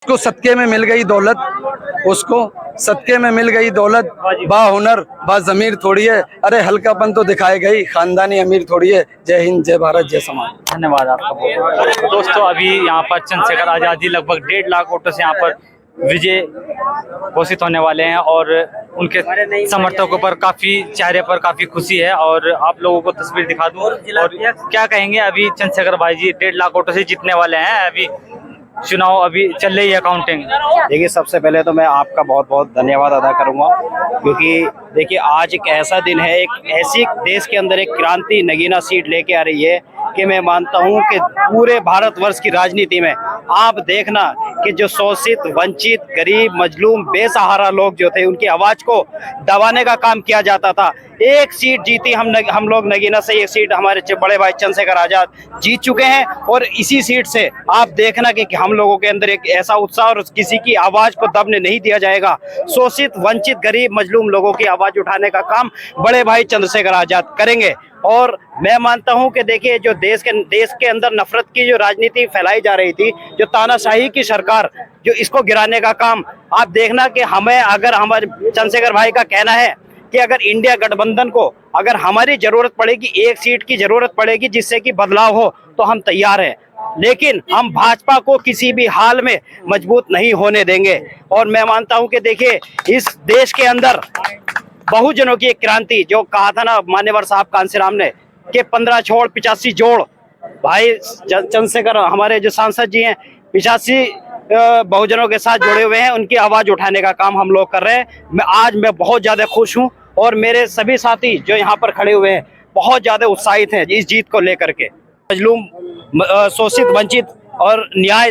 उसको सदके में मिल गई दौलत, उसको सदके में मिल गई दौलत, बा हुनर बा जमीर थोड़ी है। अरे हल्कापन तो दिखाए गई, खानदानी अमीर थोड़ी है। जय हिंद, जय भारत, जय समाज। धन्यवाद आपका बहुत। दोस्तों अभी यहाँ पर चंद्रशेखर आजाद जी लगभग 1.5 लाख वोटों से यहाँ पर विजय घोषित होने वाले हैं और उनके समर्थकों पर काफी चेहरे पर काफी खुशी है। और आप लोगों को तस्वीर दिखा दूं और क्या कहेंगे, अभी चंद्रशेखर भाई जी 1.5 लाख वोटों से जीतने वाले हैं। अभी चुनाव अभी चल रही है काउंटिंग। देखिए, सबसे पहले तो मैं आपका बहुत बहुत धन्यवाद अदा करूंगा, क्योंकि देखिए आज एक ऐसा दिन है, एक ऐसी देश के अंदर एक क्रांति नगीना सीट लेके आ रही है कि मैं मानता हूं कि पूरे भारतवर्ष की राजनीति में आप देखना कि जो शोषित, वंचित, गरीब, मजलूम, बेसहारा लोग जो थे उनकी आवाज को दबाने का काम किया जाता था। एक सीट जीती हम लोग नगीना से, एक सीट हमारे बड़े भाई चंद्रशेखर आजाद जीत चुके हैं। और इसी सीट से आप देखना कि हम लोगों के अंदर एक ऐसा उत्साह और किसी की आवाज को दबने नहीं दिया जाएगा। शोषित, वंचित, गरीब, मजलूम लोगों की आवाज उठाने का काम बड़े भाई चंद्रशेखर आजाद करेंगे। और मैं मानता हूं कि देखिए जो देश के अंदर नफरत की जो राजनीति फैलाई जा रही थी, जो तानाशाही की सरकार, जो इसको गिराने का काम आप देखना कि हमें, अगर हमारे चंद्रशेखर भाई का कहना है कि अगर इंडिया गठबंधन को अगर हमारी जरूरत पड़ेगी, एक सीट की जरूरत पड़ेगी जिससे कि बदलाव हो, तो हम तैयार हैं। लेकिन हम भाजपा को किसी भी हाल में मजबूत नहीं होने देंगे। और मैं मानता हूं कि देखिए इस देश के अंदर बहुजनों की एक क्रांति, जो कहा था ना मान्यवर साहब कांसीराम ने कि 15 छोड़ 85 जोड़, भाई चंद्रशेखर हमारे जो सांसद जी हैं 85 बहुजनों के साथ जुड़े हुए हैं, उनकी आवाज उठाने का काम हम लोग कर रहे हैं। आज मैं बहुत ज्यादा खुश हूं और मेरे सभी साथी जो यहाँ पर खड़े हुए हैं बहुत ज्यादा उत्साहित हैं इस जीत को लेकर के। मजलूम, शोषित, वंचित और न्याय,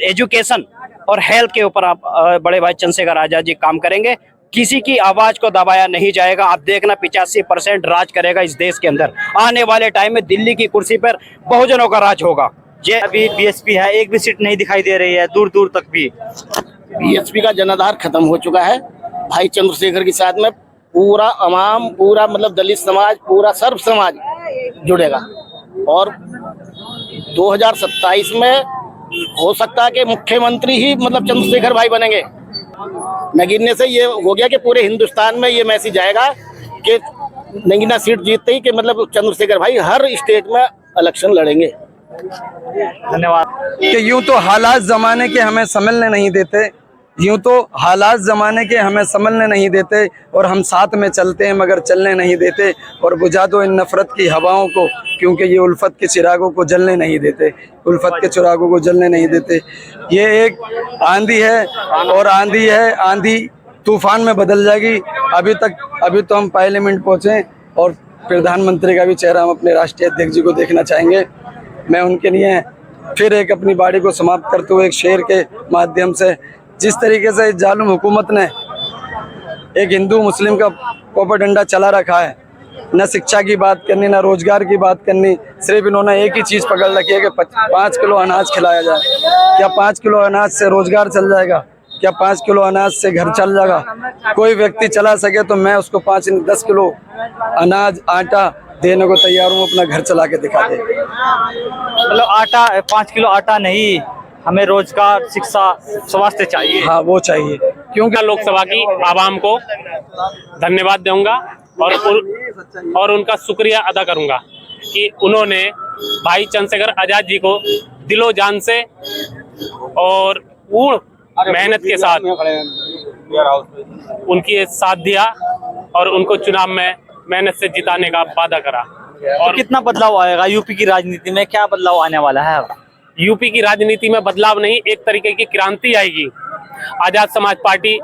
एजुकेशन और हेल्थ के ऊपर आप बड़े भाई चंद्रशेखर आजाद जी काम करेंगे। किसी की आवाज को दबाया नहीं जाएगा। आप देखना 85% राज करेगा इस देश के अंदर। आने वाले टाइम में दिल्ली की कुर्सी पर बहुजनों का राज होगा। अभी बीएसपी है, एक भी सीट नहीं दिखाई दे रही है दूर दूर तक भी। बीएसपी का जनाधार खत्म हो चुका है। भाई चंद्रशेखर के साथ में पूरा अवाम, पूरा मतलब दलित समाज, पूरा सर्व समाज जुड़ेगा। और 2027 में हो सकता है कि मुख्यमंत्री ही मतलब चंद्रशेखर भाई बनेंगे। नगीने से ये हो गया कि पूरे हिंदुस्तान में ये मैसेज आएगा कि नगीना सीट जीतते ही कि मतलब चंद्रशेखर भाई हर स्टेट में इलेक्शन लड़ेंगे। धन्यवाद। कि यूं तो हालात जमाने के हमें संभलने नहीं देते, यूं तो हालात जमाने के हमें संभलने नहीं देते, और हम साथ में चलते हैं मगर चलने नहीं देते। और बुझा दो इन नफरत की हवाओं को, क्योंकि ये उल्फत के चिरागों को जलने नहीं देते, उल्फत के चिरागों को जलने नहीं देते। ये एक आंधी है और आंधी है, आंधी तूफान में बदल जाएगी। अभी तो हम पार्लियामेंट पहुँचे और प्रधानमंत्री का भी चेहरा हम अपने राष्ट्रीय अध्यक्ष जी को देखना चाहेंगे। मैं उनके लिए फिर एक अपनी बाड़ी को समाप्त करते हुए एक शेर के माध्यम से, जिस तरीके से इस जालिम हुकूमत ने एक हिंदू मुस्लिम का प्रोपेगेंडा चला रखा है, न शिक्षा की बात करनी, न रोजगार की बात करनी, सिर्फ इन्होंने एक ही चीज़ पकड़ रखी है कि 5 किलो अनाज खिलाया जाए। क्या 5 किलो अनाज से रोजगार चल जाएगा? क्या 5 किलो अनाज से घर चल जाएगा? कोई व्यक्ति चला सके तो मैं उसको 5-10 किलो अनाज, आटा देने को तैयार हूँ, अपना घर चला के दिखा दे। मतलब आटा, 5 किलो आटा नहीं, हमें रोजगार, शिक्षा, स्वास्थ्य चाहिए। हाँ, वो चाहिए। क्योंकि लोकसभा की आवाम को धन्यवाद दूंगा और उनका शुक्रिया अदा करूंगा कि उन्होंने भाई चंद्रशेखर आजाद जी को दिलो जान से और पूर्ण मेहनत के साथ उनकी साथ दिया और उनको चुनाव में मेहनत से जिताने का वादा करा। और कितना बदलाव आएगा यूपी की राजनीति में, क्या बदलाव आने वाला है? यूपी की राजनीति में बदलाव नहीं, एक तरीके की क्रांति आएगी। आजाद समाज पार्टी,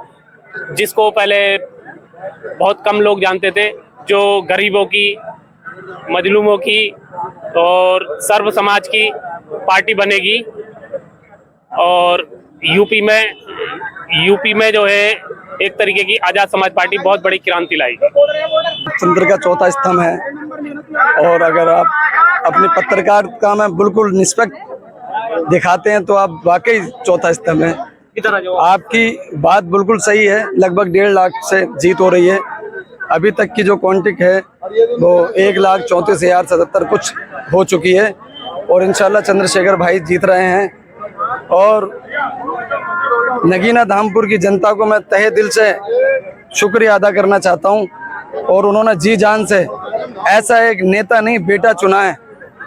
जिसको पहले बहुत कम लोग जानते थे, जो गरीबों की, मजलूमों की और सर्व समाज की पार्टी बनेगी। और यूपी में जो है एक तरीके की आजाद समाज पार्टी बहुत बड़ी क्रांति लाएगी। तंत्र का चौथा स्तंभ है, और अगर आप अपनी पत्रकारिता में बिल्कुल निष्पक्ष दिखाते हैं तो आप वाकई चौथा स्तंभ है। आपकी बात बिल्कुल सही है। लगभग 1.5 लाख से जीत हो रही है। अभी तक की जो काउंटिंग है वो 1,34,077 कुछ हो चुकी है, और इंशाल्लाह चंद्रशेखर भाई जीत रहे हैं। और नगीना धामपुर की जनता को मैं तहे दिल से शुक्रिया अदा करना चाहता हूँ। और उन्होंने जी जान से ऐसा एक नेता नहीं बेटा चुना है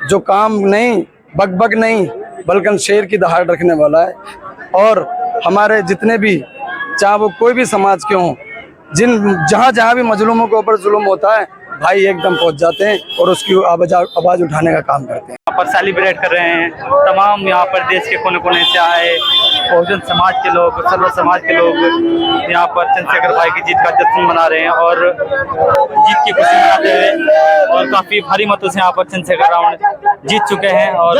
जो काम नहीं बकबक नहीं बल्कि शेर की दहाड़ रखने वाला है। और हमारे जितने भी चाहे वो कोई भी समाज के हों, जहाँ जहाँ भी मजलूमों के ऊपर जुल्म होता है, भाई एकदम पहुंच जाते हैं और उसकी आवाज उठाने का काम करते हैं। यहाँ पर सेलिब्रेट कर रहे हैं तमाम यहाँ पर देश के कोने कोने से आए बहुजन समाज के लोग, सर्व समाज के लोग यहाँ पर चंद्रशेखर भाई की जीत का जश्न मना रहे हैं और जीत की खुशी मनाते हुए, और काफी भारी मतों से यहाँ पर चंद्रशेखर राव जीत चुके हैं। और